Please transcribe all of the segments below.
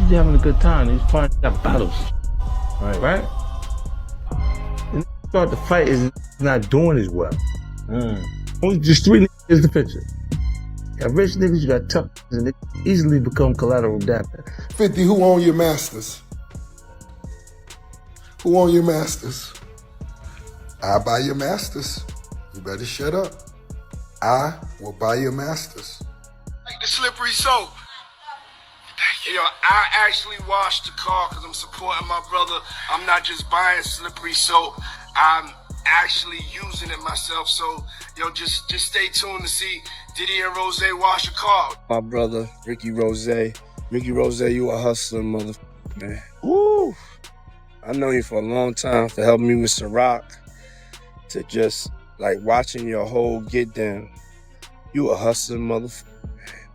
He's having a good time. He's partying, got bottles. Right? And start the fight is not doing as well. Only just 3 niggas is the picture. You got rich niggas, you got tough niggas, and they easily become collateral damage. 50, who own your masters? Who own your masters? I buy your masters. You better shut up. I will buy your masters. Like the slippery soap. Yo, I actually washed the car because I'm supporting my brother. I'm not just buying slippery soap. I'm actually using it myself. So, yo, just stay tuned to see Diddy and Rose wash a car. My brother, Ricky Rose. Ricky Rose, you a hustler, man. Woo! I know you for a long time for helping me with Ciroc. To just, like, watching your whole get down. You a hustler, motherfucker.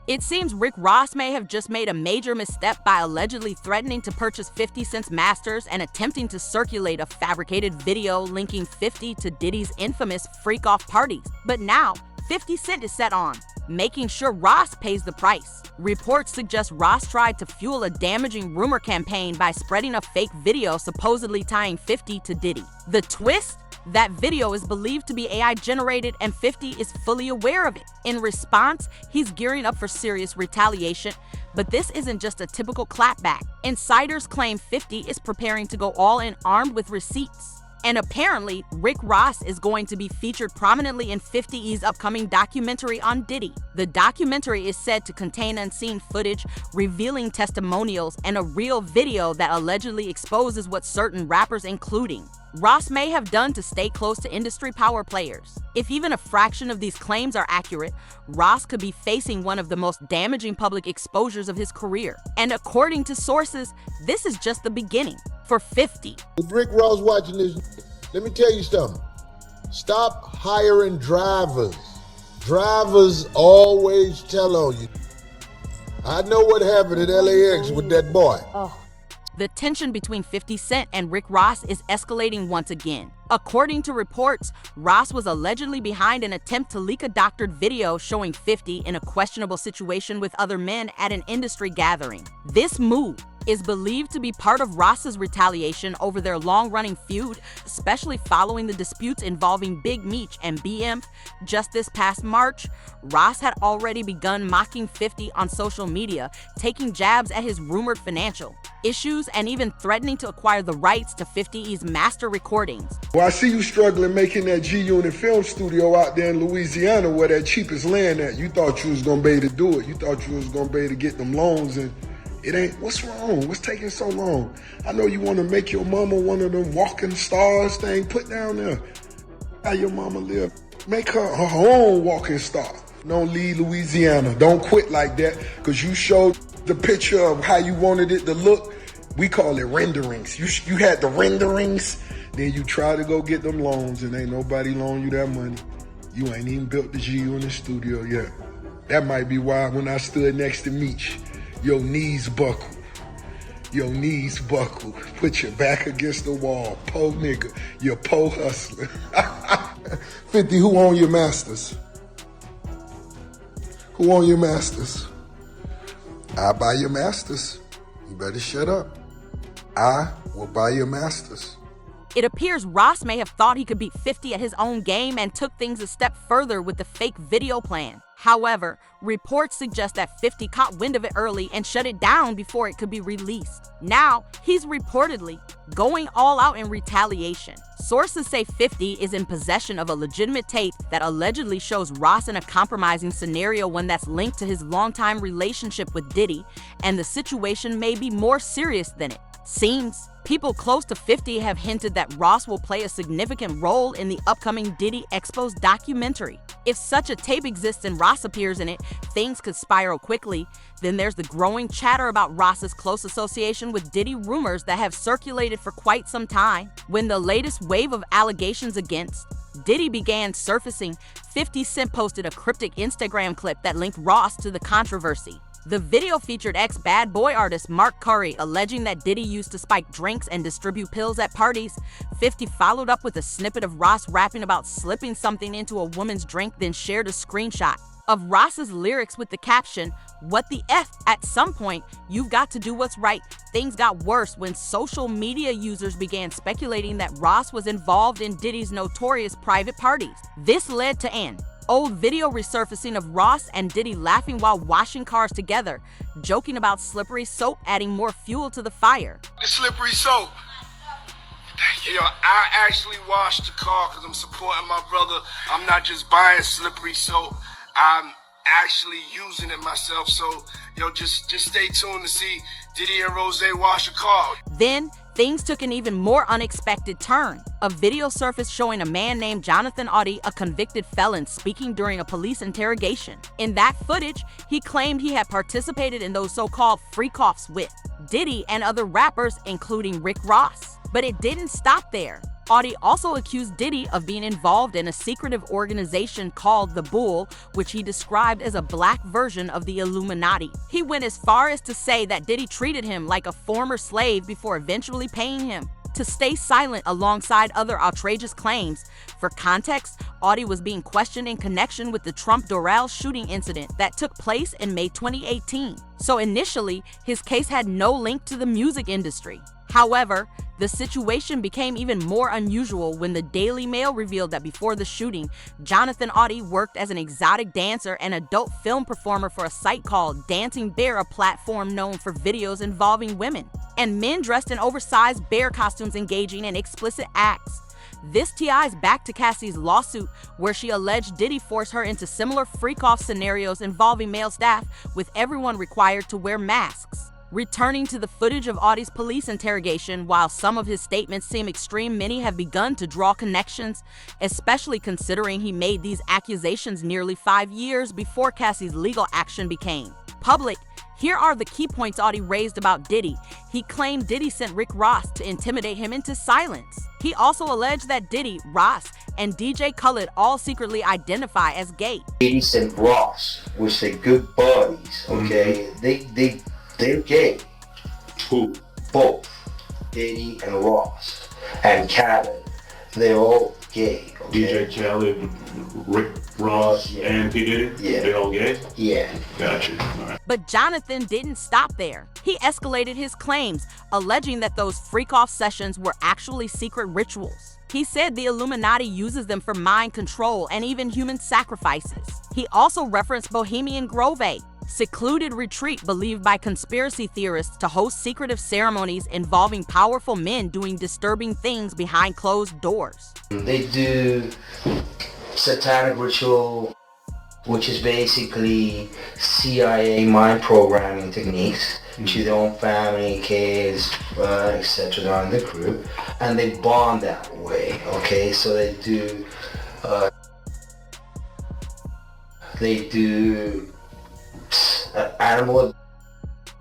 It seems Rick Ross may have just made a major misstep by allegedly threatening to purchase 50 Cent's masters and attempting to circulate a fabricated video linking 50 to Diddy's infamous freak-off parties. But now, 50 Cent is set on, making sure Ross pays the price. Reports suggest Ross tried to fuel a damaging rumor campaign by spreading a fake video supposedly tying 50 to Diddy. The twist? That video is believed to be AI generated and 50 is fully aware of it. In response, he's gearing up for serious retaliation. But this isn't just a typical clapback. Insiders claim 50 is preparing to go all in armed with receipts. And apparently, Rick Ross is going to be featured prominently in 50's upcoming documentary on Diddy. The documentary is said to contain unseen footage, revealing testimonials, and a real video that allegedly exposes what certain rappers, including Ross, may have done to stay close to industry power players. If even a fraction of these claims are accurate, Ross could be facing one of the most damaging public exposures of his career. And according to sources, this is just the beginning for 50. If Rick Ross watching this, let me tell you something. Stop hiring drivers. Drivers always tell on you. I know what happened at LAX with that boy. The tension between 50 Cent and Rick Ross is escalating once again. According to reports, Ross was allegedly behind an attempt to leak a doctored video showing 50 in a questionable situation with other men at an industry gathering. This move is believed to be part of Ross's retaliation over their long-running feud, especially following the disputes involving Big Meech and BM. Just this past March, Ross had already begun mocking 50 on social media, taking jabs at his rumored financial issues and even threatening to acquire the rights to 50's master recordings. Well, I see you struggling making that G-Unit film studio out there in Louisiana where that cheapest land at. You thought you was gonna be able to do it. You thought you was gonna be able to get them loans, and it ain't. What's wrong? What's taking so long? I know you want to make your mama one of them walking stars thing. Put down there how your mama live. Make her own walking star. Don't leave Louisiana. Don't quit like that, because you showed the picture of how you wanted it to look. We call it renderings. You had the renderings, then you try to go get them loans, and ain't nobody loan you that money. You ain't even built the G-Unit studio yet. That might be why when I stood next to Meech, your knees buckle. Your knees buckle. Put your back against the wall. Po nigga. You're po hustler. 50, who own your masters? Who own your masters? I buy your masters. You better shut up. I will buy your masters. It appears Ross may have thought he could beat 50 at his own game and took things a step further with the fake video plan. However, reports suggest that 50 caught wind of it early and shut it down before it could be released. Now, he's reportedly going all out in retaliation. Sources say 50 is in possession of a legitimate tape that allegedly shows Ross in a compromising scenario, one that's linked to his longtime relationship with Diddy, and the situation may be more serious than it seems. People close to 50 have hinted that Ross will play a significant role in the upcoming Diddy Expos documentary. If such a tape exists and Ross appears in it, things could spiral quickly. Then there's the growing chatter about Ross's close association with Diddy, rumors that have circulated for quite some time. When the latest wave of allegations against Diddy began surfacing, 50 Cent posted a cryptic Instagram clip that linked Ross to the controversy. The video featured ex-Bad Boy artist Mark Curry alleging that Diddy used to spike drinks and distribute pills at parties. 50 followed up with a snippet of Ross rapping about slipping something into a woman's drink, then shared a screenshot. of Ross's lyrics with the caption, "What the F? At some point, you've got to do what's right." Things got worse when social media users began speculating that Ross was involved in Diddy's notorious private parties. This led to an old video resurfacing of Ross and Diddy laughing while washing cars together, joking about slippery soap adding more fuel to the fire. The slippery soap. You know, I actually washed the car because I'm supporting my brother. I'm not just buying slippery soap. I'm actually using it myself. So, just stay tuned to see Diddy and Rose wash a car. Then, things took an even more unexpected turn. A video surfaced showing a man named Jonathan Audie, a convicted felon, speaking during a police interrogation. In that footage, he claimed he had participated in those so-called freak-offs with Diddy and other rappers, including Rick Ross. But it didn't stop there. Audie also accused Diddy of being involved in a secretive organization called The Bull, which he described as a black version of the Illuminati. He went as far as to say that Diddy treated him like a former slave before eventually paying him to stay silent alongside other outrageous claims. For context, Audie was being questioned in connection with the Trump Doral shooting incident that took place in May 2018. So initially, his case had no link to the music industry. However, the situation became even more unusual when the Daily Mail revealed that before the shooting, Jonathan Audie worked as an exotic dancer and adult film performer for a site called Dancing Bear, a platform known for videos involving women and men dressed in oversized bear costumes engaging in explicit acts. This ties back to Cassie's lawsuit, where she alleged Diddy forced her into similar freak-off scenarios involving male staff, with everyone required to wear masks. Returning to the footage of Audie's police interrogation, while some of his statements seem extreme, many have begun to draw connections, especially considering he made these accusations nearly 5 years before Cassie's legal action became public. Here are the key points Audie raised about Diddy. He claimed Diddy sent Rick Ross to intimidate him into silence. He also alleged that Diddy, Ross, and DJ Khaled all secretly identify as gay. Diddy and Ross, which they good buddies, okay? They're gay. Who? Both. Diddy and Ross. And Khaled. They're all gay, okay? DJ Khaled, Rick Ross, yeah. and P. Diddy? Yeah. They all gay? Yeah. Gotcha. All right. But Jonathan didn't stop there. He escalated his claims, alleging that those freak-off sessions were actually secret rituals. He said the Illuminati uses them for mind control and even human sacrifices. He also referenced Bohemian Grove, a secluded retreat believed by conspiracy theorists to host secretive ceremonies involving powerful men doing disturbing things behind closed doors. They do satanic ritual, which is basically CIA mind programming techniques to their own family, kids, etc. They're on the crew, and they bond that way, okay? So they do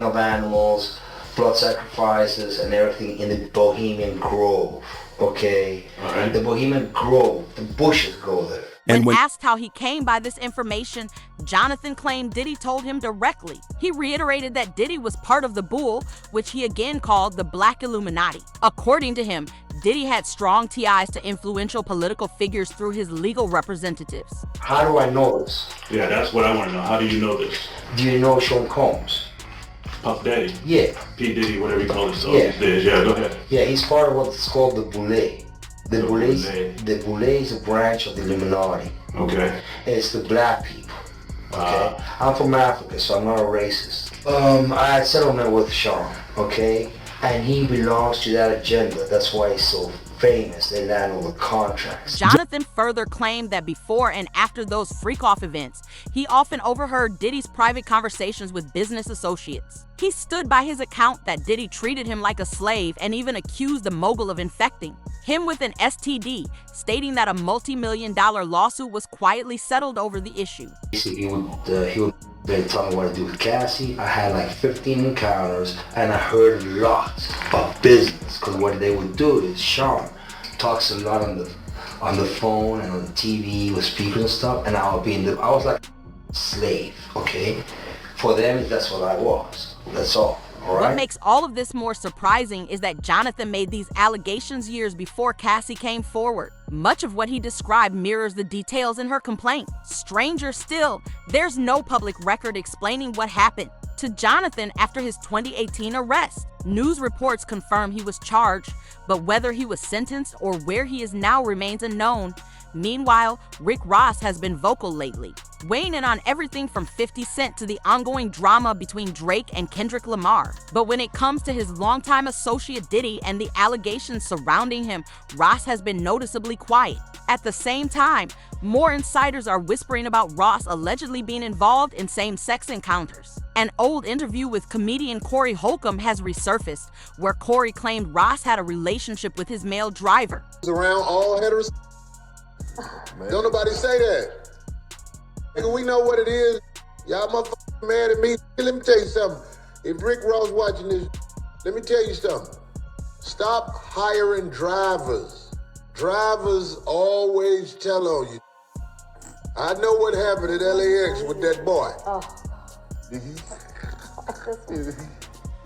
animals, blood sacrifices, and everything in the Bohemian Grove, okay? All right. The Bohemian Grove, the bushes go there. When asked how he came by this information, Jonathan claimed Diddy told him directly. He reiterated that Diddy was part of the Bull, which he again called the Black Illuminati. According to him, Diddy had strong ties to influential political figures through his legal representatives. How do I know this? Yeah, that's what I want to know. How do you know this? Do you know Sean Combs? Puff Daddy? Yeah. P. Diddy, whatever you call himself Yeah. these days. Yeah, go ahead. Yeah, he's part of what's called the Boule. The Boule is a branch of the Illuminati. Okay. It's the black people. Okay. I'm from Africa, so I'm not a racist. I had settlement with Sean, okay? And he belongs to that agenda. That's why he's so famous. They land all the contracts. Jonathan further claimed that before and after those freak-off events, he often overheard Diddy's private conversations with business associates. He stood by his account that Diddy treated him like a slave and even accused the mogul of infecting him with an STD, stating that a multi-million-dollar lawsuit was quietly settled over the issue. He would then tell me what to do with Cassie. I had like 15 encounters, and I heard a lot of business, because what they would do is Sean talks a lot on the phone and on the TV with speakers and stuff, and I was like a slave, okay? For them, that's what I was. That's all. What makes all of this more surprising is that Jonathan made these allegations years before Cassie came forward. Much of what he described mirrors the details in her complaint. Stranger still, there's no public record explaining what happened to Jonathan after his 2018 arrest. News reports confirm he was charged, but whether he was sentenced or where he is now remains unknown. Meanwhile, Rick Ross has been vocal lately, weighing in on everything from 50 Cent to the ongoing drama between Drake and Kendrick Lamar. But when it comes to his longtime associate Diddy and the allegations surrounding him, Ross has been noticeably quiet. At the same time, more insiders are whispering about Ross allegedly being involved in same-sex encounters. An old interview with comedian Corey Holcomb has resurfaced, where Corey claimed Ross had a relationship with his male driver. Around all heterosexual. Don't nobody say that. Nigga, we know what it is. Y'all motherfuckers mad at me. Let me tell you something. If Rick Ross watching this, let me tell you something. Stop hiring drivers. Drivers always tell on you. I know what happened at LAX with that boy. Oh.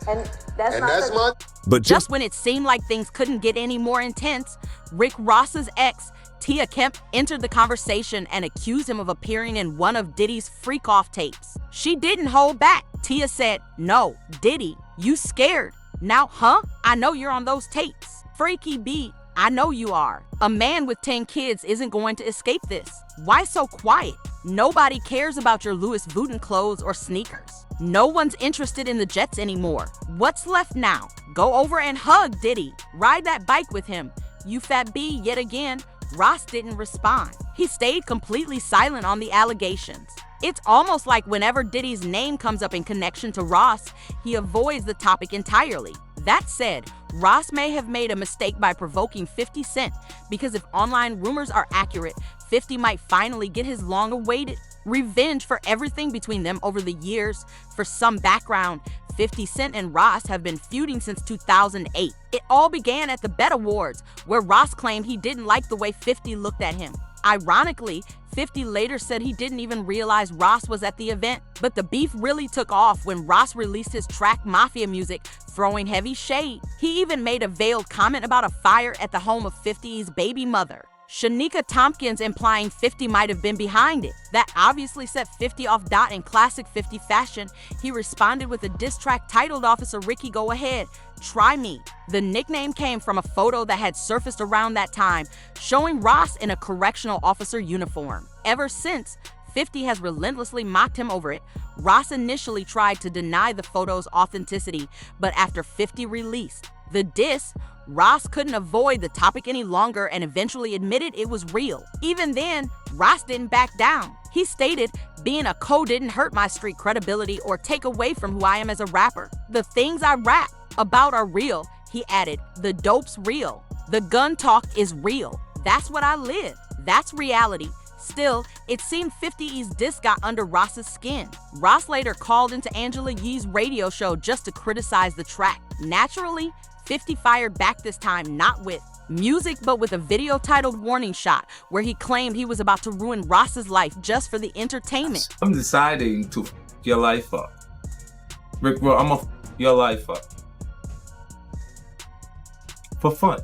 And that's my... But just when it seemed like things couldn't get any more intense, Rick Ross's ex, Tia Kemp, entered the conversation and accused him of appearing in one of Diddy's freak-off tapes. She didn't hold back. Tia said, "No, Diddy, you scared. Now, huh? I know you're on those tapes. Freaky B, I know you are. A man with 10 kids isn't going to escape this. Why so quiet? Nobody cares about your Louis Vuitton clothes or sneakers. No one's interested in the Jets anymore. What's left now? Go over and hug Diddy. Ride that bike with him. You fat B yet again." Ross didn't respond. He stayed completely silent on the allegations. It's almost like whenever Diddy's name comes up in connection to Ross, he avoids the topic entirely. That said, Ross may have made a mistake by provoking 50 Cent, because if online rumors are accurate, 50 might finally get his long-awaited revenge for everything between them over the years. For some background, 50 Cent and Ross have been feuding since 2008. It all began at the Bet Awards, where Ross claimed he didn't like the way 50 looked at him. Ironically, 50 later said he didn't even realize Ross was at the event. But the beef really took off when Ross released his track Mafia Music, throwing heavy shade. He even made a veiled comment about a fire at the home of 50's baby mother, Shanika Tompkins, implying 50 might have been behind it. That obviously set 50 off. In classic 50 fashion, he responded with a diss track titled "Officer Ricky, Go Ahead, Try Me." The nickname came from a photo that had surfaced around that time, showing Ross in a correctional officer uniform. Ever since, 50 has relentlessly mocked him over it. Ross initially tried to deny the photo's authenticity, but after 50 released the diss, Ross couldn't avoid the topic any longer and eventually admitted it was real. Even then, Ross didn't back down. He stated, "Being a didn't hurt my street credibility or take away from who I am as a rapper. The things I rap about are real." He added, "The dope's real. The gun talk is real. That's what I live. That's reality." Still, it seemed 50's diss got under Ross's skin. Ross later called into Angela Yee's radio show just to criticize the track. Naturally, 50 fired back this time, not with music, but with a video titled "Warning Shot," where he claimed he was about to ruin Ross's life just for the entertainment. I'm deciding to f your life up. Rick Ross, I'm gonna f your life up. For fun.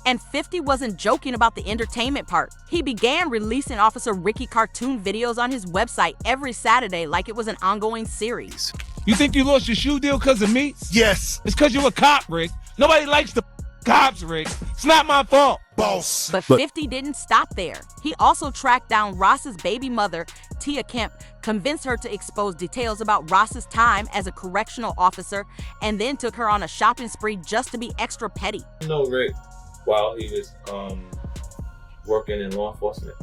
And 50 wasn't joking about the entertainment part. He began releasing Officer Ricky cartoon videos on his website every Saturday like it was an ongoing series. You think you lost your shoe deal because of me? Yes. It's because you're a cop, Rick. Nobody likes the cops, Rick. It's not my fault. Boss. But 50 didn't stop there. He also tracked down Ross's baby mother, Tia Kemp, convinced her to expose details about Ross's time as a correctional officer, and then took her on a shopping spree just to be extra petty. No, Rick, while he was working in law enforcement.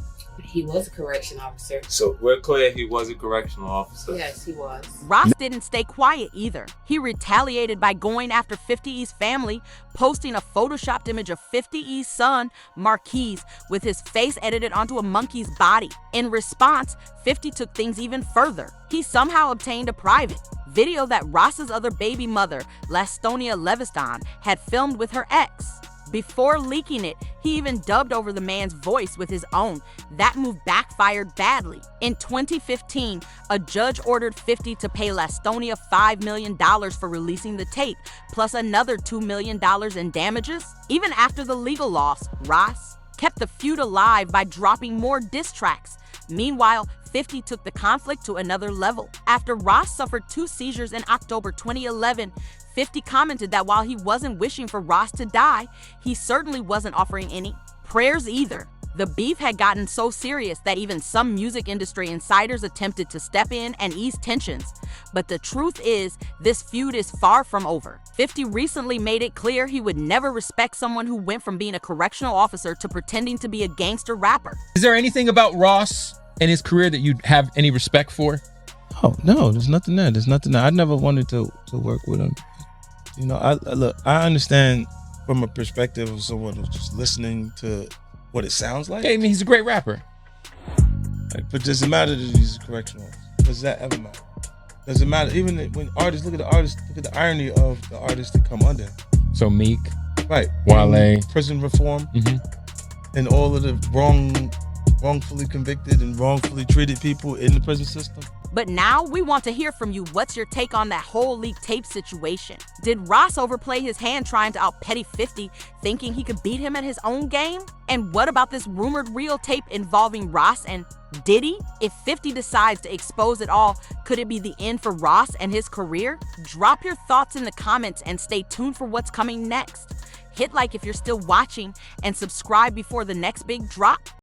He was a correction officer. So we're clear he was a correctional officer. Yes, he was. Ross didn't stay quiet either. He retaliated by going after 50's family, posting a photoshopped image of 50's son, Marquise, with his face edited onto a monkey's body. In response, 50 took things even further. He somehow obtained a private video that Ross's other baby mother, Lastonia Leviston, had filmed with her ex. Before leaking it, he even dubbed over the man's voice with his own. That move backfired badly. In 2015, a judge ordered 50 to pay Lastonia $5 million for releasing the tape, plus another $2 million in damages. Even after the legal loss, Ross kept the feud alive by dropping more diss tracks. Meanwhile, 50 took the conflict to another level. After Ross suffered 2 seizures in October 2011, 50 commented that while he wasn't wishing for Ross to die, he certainly wasn't offering any prayers either. The beef had gotten so serious that even some music industry insiders attempted to step in and ease tensions. But the truth is, this feud is far from over. 50 recently made it clear he would never respect someone who went from being a correctional officer to pretending to be a gangster rapper. Is there anything about Ross and his career that you'd have any respect for? Oh, no, there's nothing there. There's nothing there. I never wanted to work with him. You know, I understand from a perspective of someone who's just listening to what it sounds like. Yeah, I mean, he's a great rapper. But does it matter that he's a correctional officer? Does that ever matter? Does it matter? Even when artists, look at the irony of the artists that come under. So Meek. Right. Wale. Prison reform. And all of the wrongfully convicted and wrongfully treated people in the prison system. But now we want to hear from you. What's your take on that whole leaked tape situation? Did Ross overplay his hand trying to out-petty 50, thinking he could beat him at his own game? And what about this rumored real tape involving Ross and Diddy? If 50 decides to expose it all, could it be the end for Ross and his career? Drop your thoughts in the comments and stay tuned for what's coming next. Hit like if you're still watching and subscribe before the next big drop.